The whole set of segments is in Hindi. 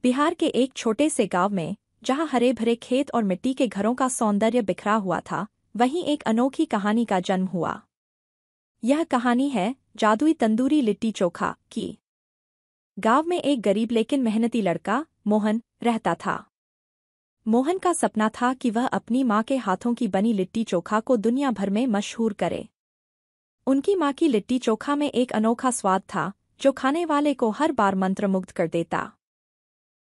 बिहार के एक छोटे से गांव में, जहां हरे भरे खेत और मिट्टी के घरों का सौंदर्य बिखरा हुआ था, वहीं एक अनोखी कहानी का जन्म हुआ। यह कहानी है जादुई तंदूरी लिट्टी चोखा की। गांव में एक गरीब लेकिन मेहनती लड़का मोहन रहता था। मोहन का सपना था कि वह अपनी माँ के हाथों की बनी लिट्टी चोखा को दुनिया भर में मशहूर करे। उनकी माँ की लिट्टी चोखा में एक अनोखा स्वाद था जो खाने वाले को हर बार मंत्रमुग्ध कर देता।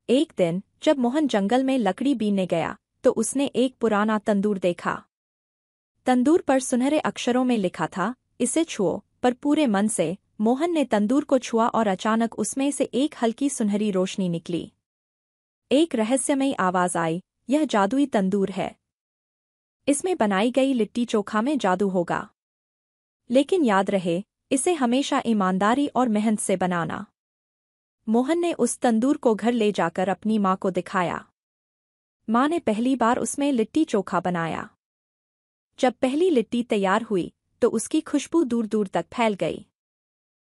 एक दिन जब मोहन जंगल में लकड़ी बीनने गया तो उसने एक पुराना तंदूर देखा। तंदूर पर सुनहरे अक्षरों में लिखा था, इसे छुओ। पर पूरे मन से मोहन ने तंदूर को छुआ और अचानक उसमें से एक हल्की सुनहरी रोशनी निकली। एक रहस्यमयी आवाज आई, यह जादुई तंदूर है। इसमें बनाई गई लिट्टी चोखा में जादू होगा। लेकिन याद रहे, इसे हमेशा ईमानदारी और मेहनत से बनाना। मोहन ने उस तंदूर को घर ले जाकर अपनी माँ को दिखाया। माँ ने पहली बार उसमें लिट्टी चोखा बनाया। जब पहली लिट्टी तैयार हुई तो उसकी खुशबू दूर दूर तक फैल गई।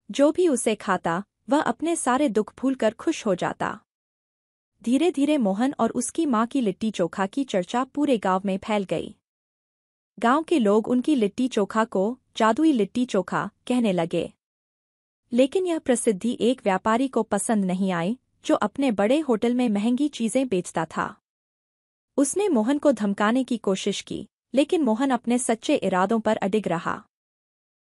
जो भी उसे खाता वह अपने सारे दुख भूलकर खुश हो जाता। धीरे धीरे मोहन और उसकी माँ की लिट्टी चोखा की चर्चा पूरे गांव में फैल गई। गांव के लोग उनकी लिट्टी चोखा को जादुई लिट्टी चोखा कहने लगे। लेकिन यह प्रसिद्धि एक व्यापारी को पसंद नहीं आई, जो अपने बड़े होटल में महंगी चीजें बेचता था। उसने मोहन को धमकाने की कोशिश की, लेकिन मोहन अपने सच्चे इरादों पर अडिग रहा।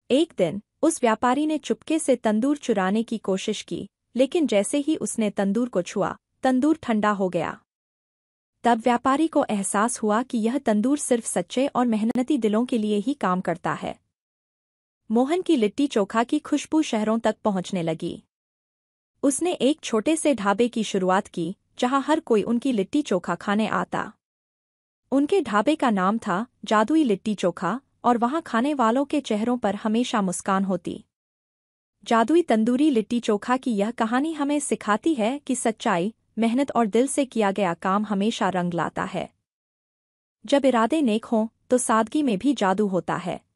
एक दिन उस व्यापारी ने चुपके से तंदूर चुराने की कोशिश की, लेकिन जैसे ही उसने तंदूर को छुआ, तंदूर ठंडा हो गया। तब व्यापारी को एहसास हुआ कि यह तंदूर सिर्फ सच्चे और मेहनती दिलों के लिए ही काम करता है। मोहन की लिट्टी चोखा की खुशबू शहरों तक पहुंचने लगी। उसने एक छोटे से ढाबे की शुरुआत की, जहां हर कोई उनकी लिट्टी चोखा खाने आता। उनके ढाबे का नाम था जादुई लिट्टी चोखा, और वहां खाने वालों के चेहरों पर हमेशा मुस्कान होती। जादुई तंदूरी लिट्टी चोखा की यह कहानी हमें सिखाती है कि सच्चाई, मेहनत और दिल से किया गया काम हमेशा रंग लाता है। जब इरादे नेक हों तो सादगी में भी जादू होता है।